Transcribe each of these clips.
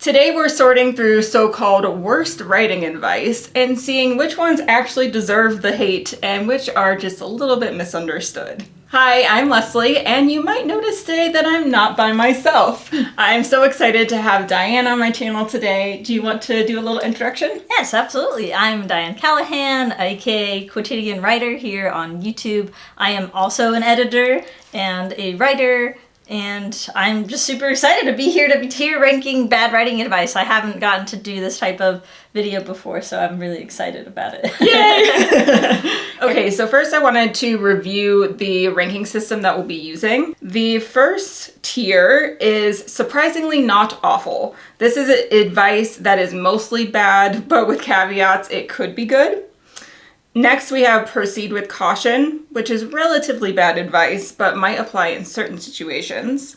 Today we're sorting through so-called worst writing advice and seeing which ones actually deserve the hate and which are just a little bit misunderstood. Hi, I'm Leslie, and you might notice today that I'm not by myself. I'm so excited to have Diane on my channel today. Do you want to do a little introduction? Yes, absolutely. I'm Diane Callahan, aka Quotidian writer here on YouTube. I am also an editor and a writer, and I'm just super excited to be here ranking bad writing advice. I haven't gotten to do this type of video before, so I'm really excited about it. Yay! Okay, so first I wanted to review the ranking system that we'll be using. The first tier is surprisingly not awful. This is advice that is mostly bad, but with caveats, it could be good. Next, we have proceed with caution, which is relatively bad advice, but might apply in certain situations.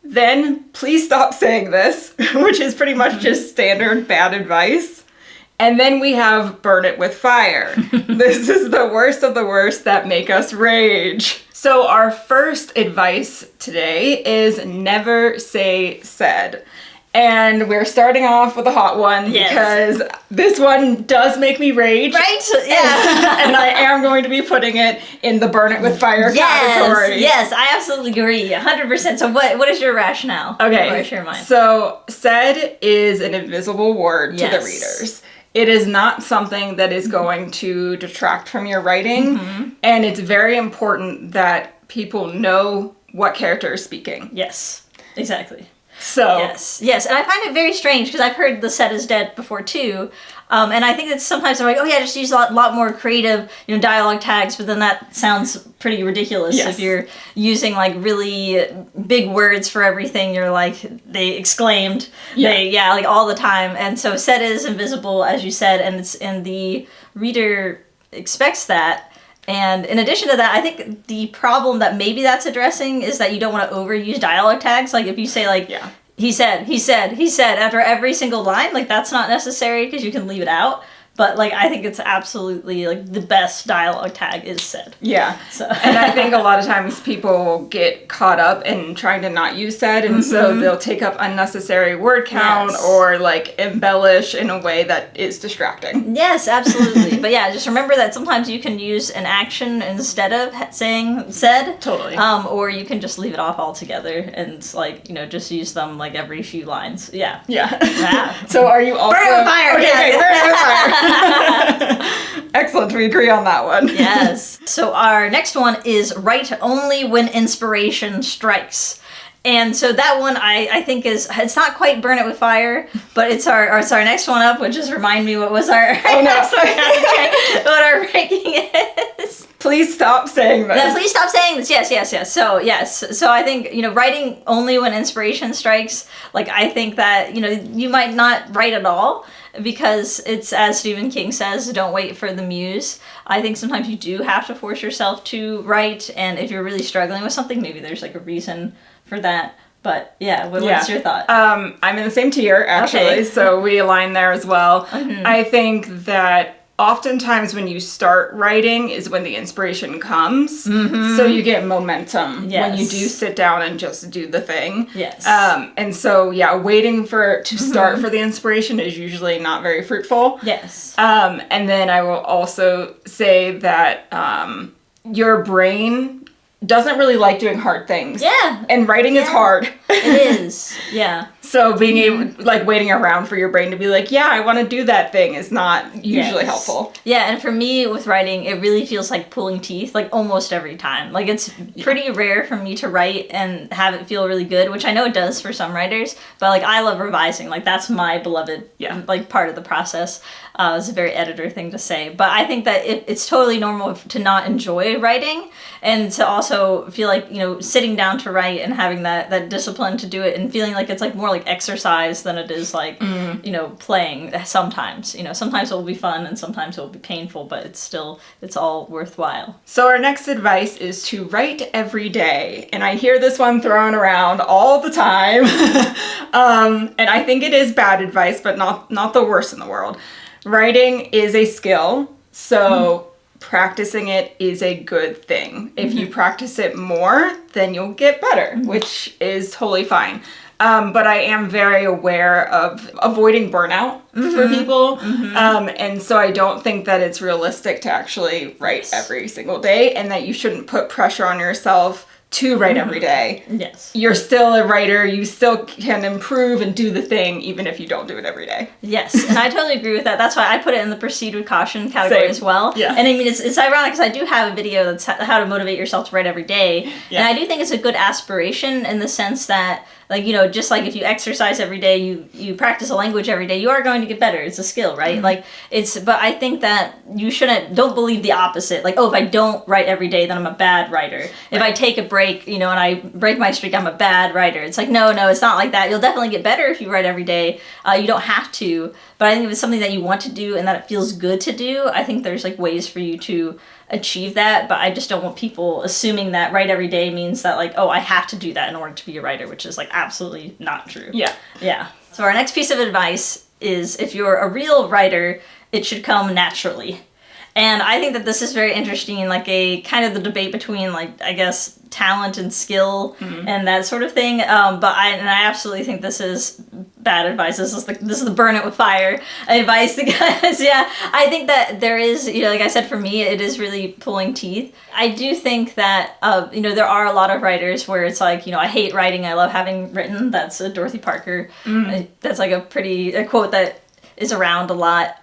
Then, please stop saying this, which is pretty much just standard bad advice. And then we have burn it with fire. This is the worst of the worst that make us rage. So our first advice today is never say said. And we're starting off with a hot one because this one does make me rage. Right? Yeah. And I am going to be putting it in the burn it with fire category. Yes, I absolutely agree. 100%. So what is your rationale? Okay. Or share mine? So said is an invisible word to the readers. It is not something that is going to detract from your writing. And it's very important that people know what character is speaking. Yes, exactly. So yes, and I find it very strange because I've heard the set is dead before too, and I think that sometimes they're like, oh yeah, just use a lot more creative, dialogue tags, but then that sounds pretty ridiculous if you're using like really big words for everything. You're like, they exclaimed, like all the time, and so set is invisible, as you said, and the reader expects that. And in addition to that, I think the problem that maybe that's addressing is that you don't want to overuse dialogue tags. Like if you say like, he said after every single line, like that's not necessary because you can leave it out. But like I think it's absolutely like the best dialogue tag is said. Yeah. So and I think a lot of times people get caught up in trying to not use said, and so they'll take up unnecessary word count or like embellish in a way that is distracting. Yes, absolutely. But yeah, just remember that sometimes you can use an action instead of saying said. Totally. Or you can just leave it off altogether and like just use them like every few lines. Yeah. So are you also burn it with fire? Okay, burn it with fire. Excellent, we agree on that one. Yes. So our next one is write only when inspiration strikes. And so that one I think it's not quite burn it with fire, but it's our next one up, which is remind me what was our what our ranking is. Please stop saying this. Yeah, please stop saying this. Yes. So I think, writing only when inspiration strikes, like I think that, you might not write at all because it's, as Stephen King says, don't wait for the muse. I think sometimes you do have to force yourself to write, and if you're really struggling with something, maybe there's like a reason for that. But what's your thought? I'm in the same tier, actually, so we align there as well. I think that oftentimes when you start writing is when the inspiration comes. So you get momentum when you do sit down and just do the thing. Yes. And so, waiting to start for the inspiration is usually not very fruitful. Yes. And then I will also say that your brain doesn't really like doing hard things. Yeah. And writing is hard. It is. Yeah. So being able, like waiting around for your brain to be like, I want to do that thing is not usually helpful. Yeah, and for me with writing, it really feels like pulling teeth, like almost every time. Like it's pretty rare for me to write and have it feel really good, which I know it does for some writers, but like I love revising. Like that's my beloved like part of the process. It's a very editor thing to say, but I think that it's totally normal to not enjoy writing and to also feel like, sitting down to write and having that discipline to do it and feeling like it's like more like exercise than it is like, playing sometimes. Sometimes it will be fun and sometimes it will be painful, but it's all worthwhile. So our next advice is to write every day. And I hear this one thrown around all the time. And I think it is bad advice, but not the worst in the world. Writing is a skill, so practicing it is a good thing. If you practice it more, then you'll get better, which is totally fine. But I am very aware of avoiding burnout for people. And so I don't think that it's realistic to actually write every single day, and that you shouldn't put pressure on yourself to write every day. Yes. You're still a writer. You still can improve and do the thing even if you don't do it every day. Yes, and I totally agree with that. That's why I put it in the proceed with caution category as well. Yeah. And I mean, it's ironic because I do have a video that's how to motivate yourself to write every day. Yeah. And I do think it's a good aspiration in the sense that, like, you know, just like if you exercise every day, you practice a language every day, you are going to get better. It's a skill, right? Like, but I think that you don't believe the opposite. Like, oh, if I don't write every day, then I'm a bad writer. If I take a break, you know, and I break my streak, I'm a bad writer. It's like, no, it's not like that. You'll definitely get better if you write every day. You don't have to, but I think if it's something that you want to do and that it feels good to do, I think there's like ways for you to achieve that. But I just don't want people assuming that write every day means that, like, oh, I have to do that in order to be a writer, which is like absolutely not true. Yeah. So our next piece of advice is, if you're a real writer, it should come naturally. And I think that this is very interesting, like a kind of the debate between, like, I guess, talent and skill and that sort of thing. But I absolutely think this is bad advice. This is the burn it with fire advice, because I think that there is, you know, like I said, for me, it is really pulling teeth. I do think that, you know, there are a lot of writers where it's like, you know, I hate writing, I love having written. That's a Dorothy Parker. That's like a quote that is around a lot.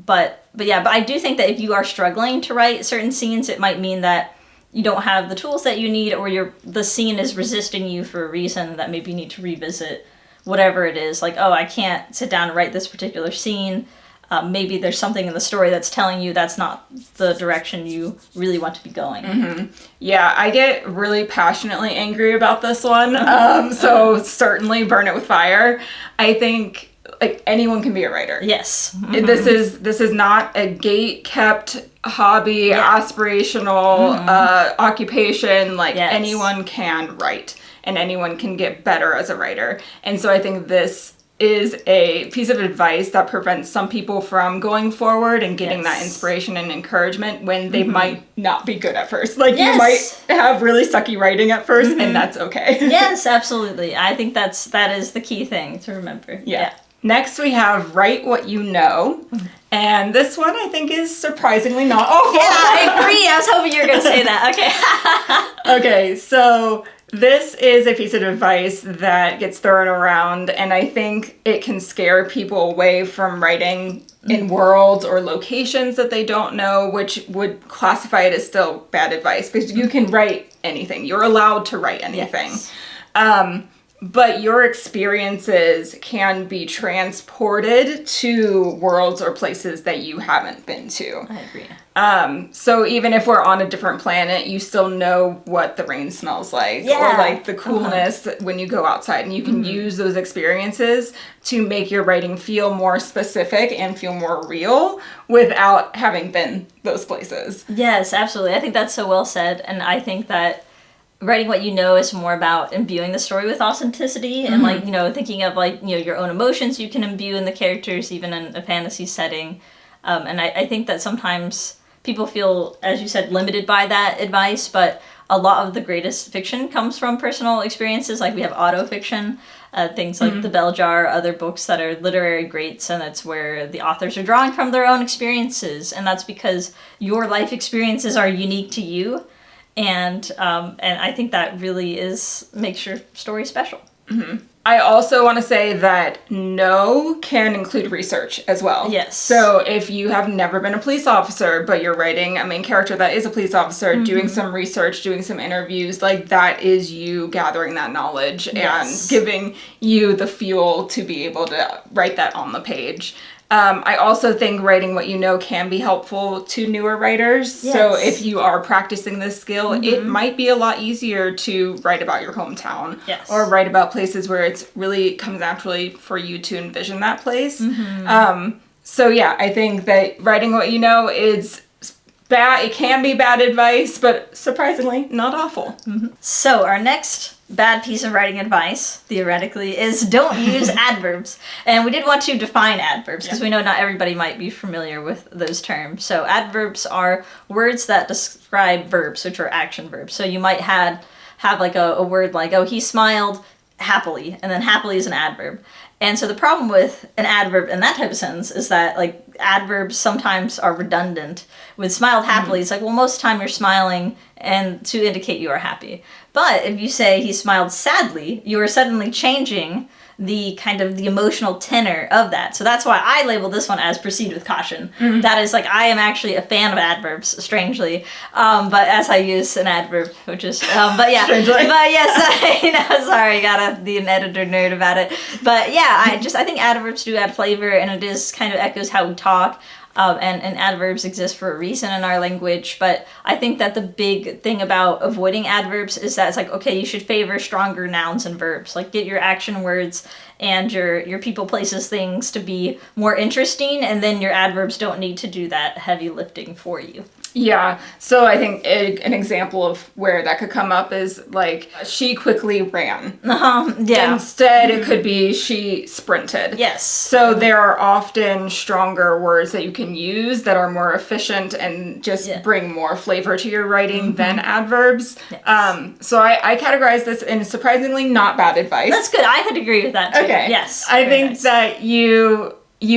But I do think that if you are struggling to write certain scenes, it might mean that you don't have the tools that you need, or the scene is resisting you for a reason that maybe you need to revisit whatever it is. Like, oh, I can't sit down and write this particular scene. Maybe there's something in the story that's telling you that's not the direction you really want to be going. Yeah, I get really passionately angry about this one. So certainly burn it with fire. I think, like, anyone can be a writer. Yes. This is not a gate-kept hobby, aspirational occupation. Like, anyone can write, and anyone can get better as a writer. And so I think this is a piece of advice that prevents some people from going forward and getting that inspiration and encouragement when they might not be good at first. Like, you might have really sucky writing at first, and that's okay. Yes, absolutely. I think that is the key thing to remember. Yeah. Next, we have Write What You Know. And this one, I think, is surprisingly not awful. Yeah, I agree. I was hoping you were going to say that. Okay. Okay, so this is a piece of advice that gets thrown around, and I think it can scare people away from writing in worlds or locations that they don't know, which would classify it as still bad advice, because you can write anything. You're allowed to write anything. Yes. But your experiences can be transported to worlds or places that you haven't been to. I agree. So even if we're on a different planet, you still know what the rain smells like, or like the coolness when you go outside, and you can use those experiences to make your writing feel more specific and feel more real without having been those places. Yes, absolutely. I think that's so well said, and I think that writing what you know is more about imbuing the story with authenticity and, like, you know, thinking of, like, you know, your own emotions you can imbue in the characters, even in a fantasy setting. And I think that sometimes people feel, as you said, limited by that advice, but a lot of the greatest fiction comes from personal experiences. Like, we have autofiction, things like The Bell Jar, other books that are literary greats, and that's where the authors are drawing from their own experiences, and that's because your life experiences are unique to you. And I think that really makes your story special. I also want to say that no can include research as well. Yes. So if you have never been a police officer, but you're writing a main character that is a police officer, doing some research, doing some interviews, like, that is you gathering that knowledge and giving you the fuel to be able to write that on the page. I also think writing what you know can be helpful to newer writers. Yes. So if you are practicing this skill, it might be a lot easier to write about your hometown or write about places where it's really comes naturally for you to envision that place. So yeah, I think that writing what you know is bad. It can be bad advice, but surprisingly not awful. So our next bad piece of writing advice, theoretically, is don't use adverbs. And we did want to define adverbs, because we know not everybody might be familiar with those terms. So adverbs are words that describe verbs, which are action verbs. So you might have like a word like, oh, he smiled happily, and then happily is an adverb. And so the problem with an adverb in that type of sentence is that, like, adverbs sometimes are redundant. With smiled happily, it's like, well, most of the time you're smiling and to indicate you are happy. But if you say he smiled sadly, you are suddenly changing the kind of the emotional tenor of that. So that's why I label this one as proceed with caution. That is, like, I am actually a fan of adverbs, strangely, but as I use an adverb, which is, but yeah, strangely. But yes, I know, sorry, gotta be an editor nerd about it. But yeah, I think adverbs do add flavor, and it is kind of echoes how we talk. And adverbs exist for a reason in our language, but I think that the big thing about avoiding adverbs is that it's like, okay, you should favor stronger nouns and verbs. Like, get your action words and your people, places, things to be more interesting, and then your adverbs don't need to do that heavy lifting for you. Yeah, so I think an example of where that could come up is, like, she quickly ran. Yeah. Instead, it could be she sprinted. Yes. So there are often stronger words that you can use that are more efficient and just bring more flavor to your writing than adverbs. Yes. So I categorize this in surprisingly not bad advice. That's good. I could agree with that too. Okay. Yes. I think that you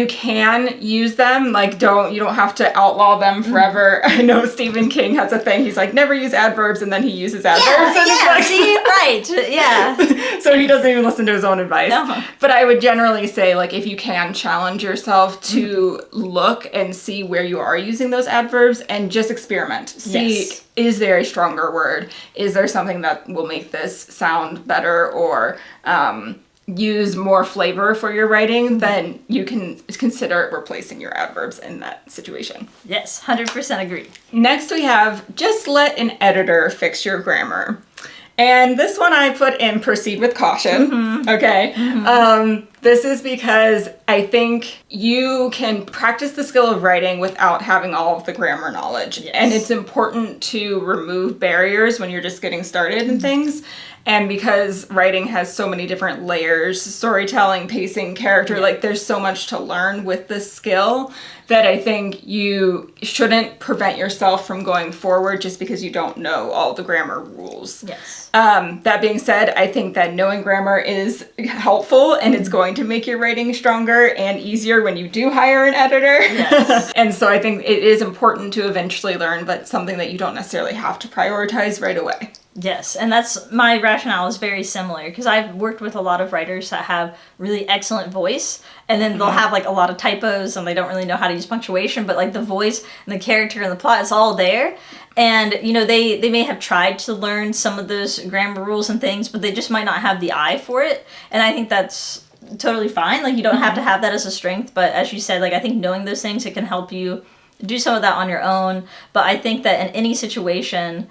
can use them, like, you don't have to outlaw them forever. I know Stephen King has a thing, he's like, never use adverbs, and then he uses adverbs. See, right, yeah. So he doesn't even listen to his own advice. No. But I would generally say, like, if you can challenge yourself to look and see where you are using those adverbs and just experiment. See, is there a stronger word? Is there something that will make this sound better, or use more flavor for your writing? Then you can consider replacing your adverbs in that situation. Yes, 100% agree. Next we have, just let an editor fix your grammar. And this one I put in proceed with caution. Okay. This is because I think you can practice the skill of writing without having all of the grammar knowledge. Yes. And it's important to remove barriers when you're just getting started in things. And because writing has so many different layers, storytelling, pacing, character, like, there's so much to learn with this skill that I think you shouldn't prevent yourself from going forward just because you don't know all the grammar rules. Yes. That being said, I think that knowing grammar is helpful, and it's going to make your writing stronger and easier when you do hire an editor. Yes. And so I think it is important to eventually learn, but something that you don't necessarily have to prioritize right away. Yes, and that's my rationale is very similar, because I've worked with a lot of writers that have really excellent voice, and then they'll have, like, a lot of typos, and they don't really know how to use punctuation, but, like, the voice and the character and the plot is all there. And, you know, they may have tried to learn some of those grammar rules and things, but they just might not have the eye for it. And I think that's totally fine. Like, you don't have to have that as a strength, but as you said, like, I think knowing those things, it can help you do some of that on your own. But I think that in any situation,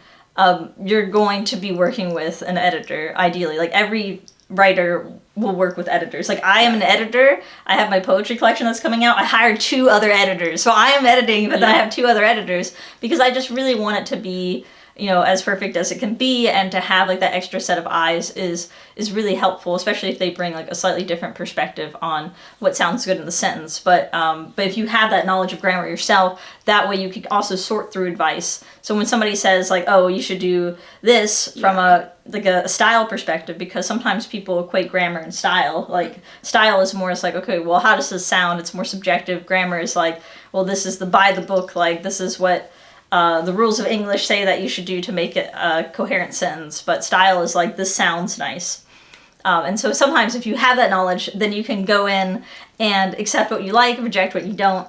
you're going to be working with an editor, ideally. Like, every writer will work with editors. Like, I am an editor. I have my poetry collection that's coming out. I hired 2 other editors. So I am editing, but then I have 2 other editors, because I just really want it to be, you know, as perfect as it can be, and to have, like, that extra set of eyes is really helpful, especially if they bring, like, a slightly different perspective on what sounds good in the sentence. But if you have that knowledge of grammar yourself, that way you can also sort through advice. So when somebody says, like, oh, you should do this from a style perspective, because sometimes people equate grammar and style. Like, style is more, it's like, okay, well, how does this sound? It's more subjective. Grammar is like, well, this is by the book, like, this is what the rules of English say that you should do to make it a coherent sentence. But style is like, this sounds nice. And so sometimes if you have that knowledge, then you can go in and accept what you like, reject what you don't.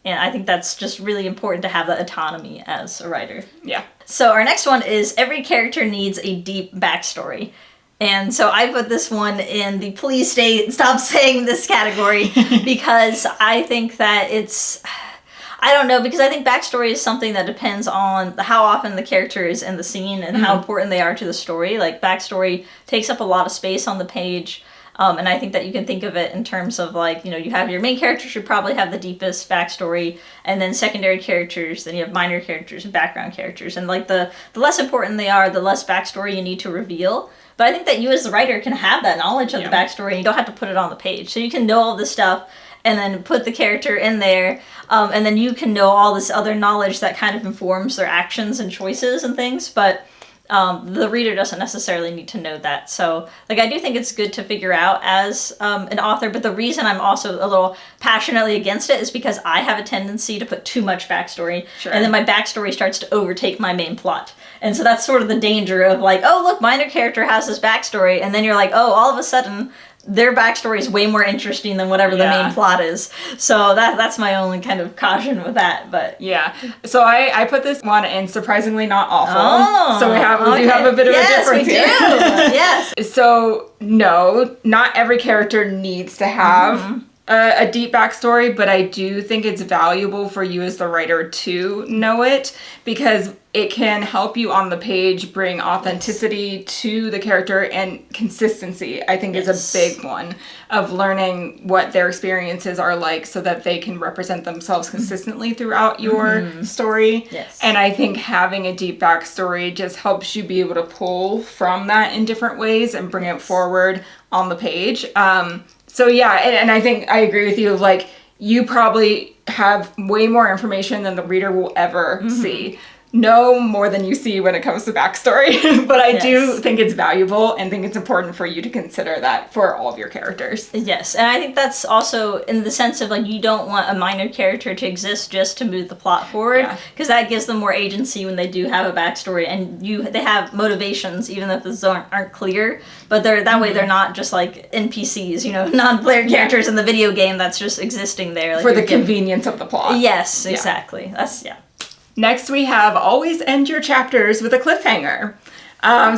And I think that's just really important to have that autonomy as a writer. Yeah. So our next one is, every character needs a deep backstory. And so I put this one in the please stop saying this category, because I think that it's, I don't know, because I think backstory is something that depends on how often the character is in the scene and how important they are to the story. Like, backstory takes up a lot of space on the page. And I think that you can think of it in terms of, like, you know, you have your main character should probably have the deepest backstory, and then secondary characters, then you have minor characters and background characters. And, like, the less important they are, the less backstory you need to reveal. But I think that you as the writer can have that knowledge of the backstory, and you don't have to put it on the page. So you can know all this stuff and then put the character in there, and then you can know all this other knowledge that kind of informs their actions and choices and things. But the reader doesn't necessarily need to know that. So, like, I do think it's good to figure out as an author, but the reason I'm also a little passionately against it is because I have a tendency to put too much backstory, and then my backstory starts to overtake my main plot. And so that's sort of the danger of, like, oh, look, minor character has this backstory, and then you're like, oh, all of a sudden, their backstory is way more interesting than whatever the main plot is. So that's my only kind of caution with that. But yeah, so I put this one in surprisingly not awful. So we do have a bit of a difference here. Yes. So no, not every character needs to have a deep backstory, but I do think it's valuable for you as the writer to know it, because it can help you on the page bring authenticity to the character, and consistency, I think, is a big one of learning what their experiences are like so that they can represent themselves consistently throughout your story. Yes. And I think having a deep backstory just helps you be able to pull from that in different ways and bring it forward on the page. So yeah, and I think I agree with you, like, you probably have way more information than the reader will ever see. No more than you see when it comes to backstory, but I do think it's valuable and think it's important for you to consider that for all of your characters. Yes, and I think that's also in the sense of, like, you don't want a minor character to exist just to move the plot forward, because that gives them more agency when they do have a backstory, and they have motivations even if those aren't clear, but that way they're not just like NPCs, you know, non-player characters in the video game that's just existing there. Like, for the convenience of the plot. Yes, exactly. Next, we have always end your chapters with a cliffhanger.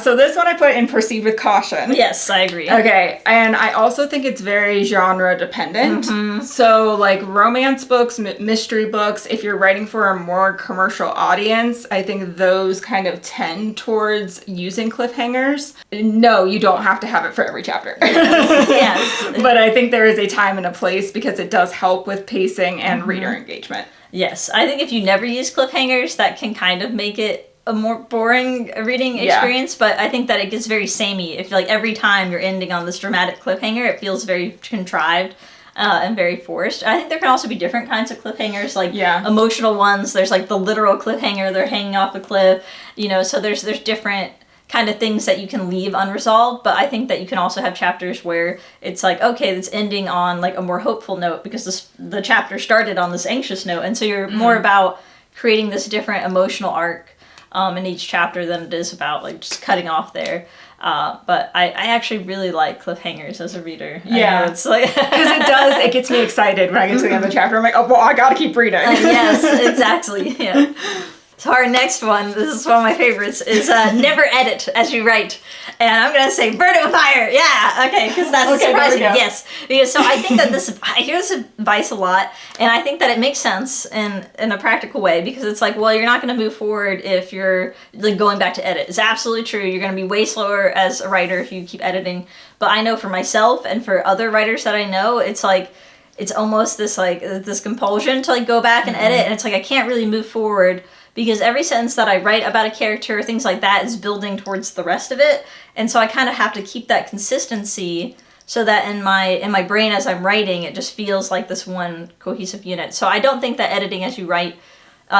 So this one I put in proceed with caution. Yes, I agree. Okay, and I also think it's very genre dependent. So like romance books, mystery books, if you're writing for a more commercial audience, I think those kind of tend towards using cliffhangers. No, you don't have to have it for every chapter. Yes. But I think there is a time and a place because it does help with pacing and reader engagement. Yes, I think if you never use cliffhangers, that can kind of make it a more boring reading experience, but I think that it gets very samey. If, like, every time you're ending on this dramatic cliffhanger, it feels very contrived and very forced. I think there can also be different kinds of cliffhangers, like emotional ones. There's, like, the literal cliffhanger, they're hanging off a cliff, you know, so there's different kind of things that you can leave unresolved, but I think that you can also have chapters where it's like, okay, it's ending on, like, a more hopeful note because the chapter started on this anxious note, and so you're more about creating this different emotional arc in each chapter than it is about, like, just cutting off there. But I actually really like cliffhangers as a reader. Yeah. It's like because it gets me excited when I get to the end of the chapter. I'm like, oh, well, I gotta keep reading. Yes, exactly. Yeah. So our next one, this is one of my favorites, is never edit as you write. And I'm going to say burn it with fire. Yeah, okay, because that's surprising. Yes, because so I think that I hear this advice a lot, and I think that it makes sense in a practical way, because it's like, well, you're not going to move forward if you're, like, going back to edit. It's absolutely true. You're going to be way slower as a writer if you keep editing. But I know for myself and for other writers that I know, it's like, it's almost this, like, this compulsion to, like, go back and edit, and it's like I can't really move forward because every sentence that I write about a character, things like that, is building towards the rest of it. And so I kind of have to keep that consistency so that in my brain as I'm writing, it just feels like this one cohesive unit. So I don't think that editing as you write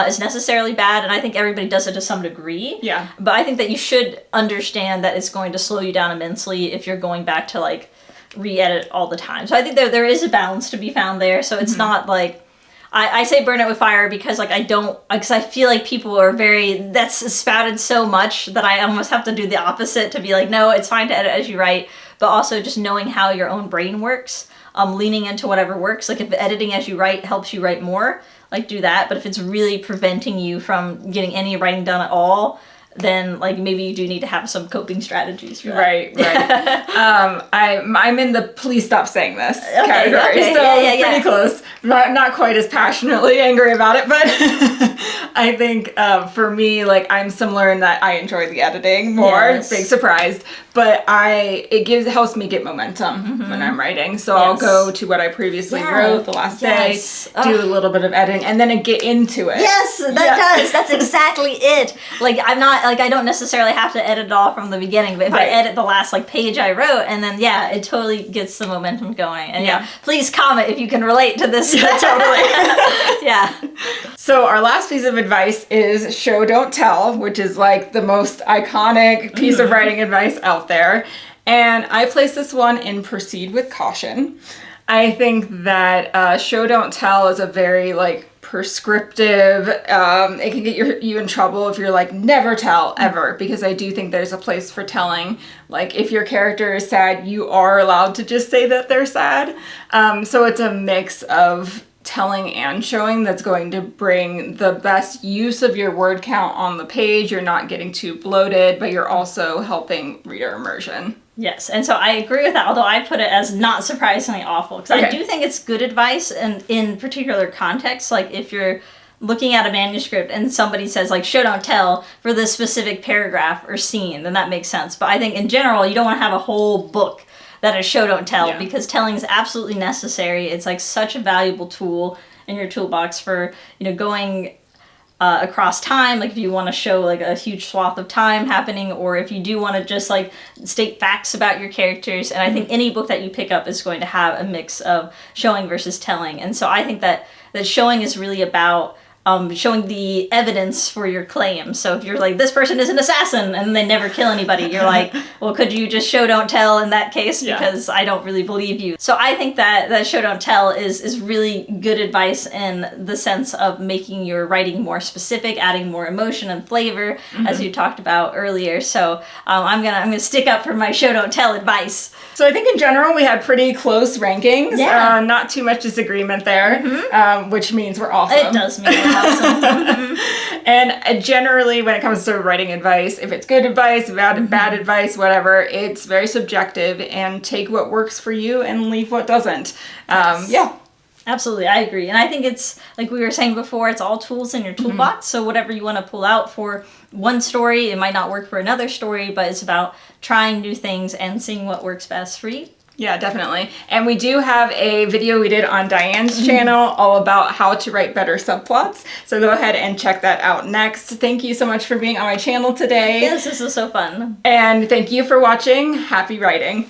is necessarily bad, and I think everybody does it to some degree. Yeah. But I think that you should understand that it's going to slow you down immensely if you're going back to, like, re-edit all the time. So I think there is a balance to be found there. So it's not like, I say burn it with fire because, like, because I feel like people are that's spouted so much that I almost have to do the opposite to be like, no, it's fine to edit as you write, but also just knowing how your own brain works, leaning into whatever works. Like, if editing as you write helps you write more, like, do that. But if it's really preventing you from getting any writing done at all, then, like, maybe you do need to have some coping strategies for that. Right. I'm in the please stop saying this category, okay. so pretty close. Not quite as passionately angry about it, but I think for me, like, I'm similar in that I enjoy the editing more. Yes. Big surprise. But it helps me get momentum when I'm writing. So I'll go to what I previously wrote the last day, do a little bit of editing, and then get into it. Yes, that does. That's exactly it. Like, I'm not, like, I don't necessarily have to edit it all from the beginning, but if I edit the last, like, page I wrote, and then, it totally gets the momentum going. And please comment if you can relate to this. Yeah, totally. Yeah. So our last piece of advice is show, don't tell, which is like the most iconic piece of writing advice out there. And I place this one in proceed with caution. I think that show, don't tell is a very like prescriptive, it can get you in trouble if you're like never tell ever, because I do think there's a place for telling. Like if your character is sad, you are allowed to just say that they're sad. So it's a mix of telling and showing that's going to bring the best use of your word count on the page. You're not getting too bloated, but you're also helping reader immersion. Yes, and so I agree with that, although I put it as not surprisingly awful, because I do think it's good advice and in particular contexts, like if you're looking at a manuscript and somebody says like show, don't tell for this specific paragraph or scene, then that makes sense. But I think in general, you don't want to have a whole book that is show, don't tell, because telling is absolutely necessary. It's like such a valuable tool in your toolbox for, going across time, like if you want to show like a huge swath of time happening, or if you do want to just like state facts about your characters. And I think any book that you pick up is going to have a mix of showing versus telling. And so I think that showing is really about showing the evidence for your claim. So if you're like, this person is an assassin and they never kill anybody, you're like, well, could you just show, don't tell in that case? Because I don't really believe you. So I think that show, don't tell is really good advice in the sense of making your writing more specific, adding more emotion and flavor, as you talked about earlier. So I'm gonna stick up for my show, don't tell advice. So I think in general we had pretty close rankings. Not too much disagreement there, which means we're awesome. It does mean we're awesome. And generally when it comes to writing advice, if it's good advice, bad advice, whatever, it's very subjective, and take what works for you and leave what doesn't. Absolutely, I agree. And I think it's, like we were saying before, it's all tools in your toolbox. So whatever you want to pull out for one story, it might not work for another story, but it's about trying new things and seeing what works best for you. Yeah, definitely. And we do have a video we did on Diane's channel all about how to write better subplots. So go ahead and check that out next. Thank you so much for being on my channel today. Yes, this is so fun. And thank you for watching. Happy writing.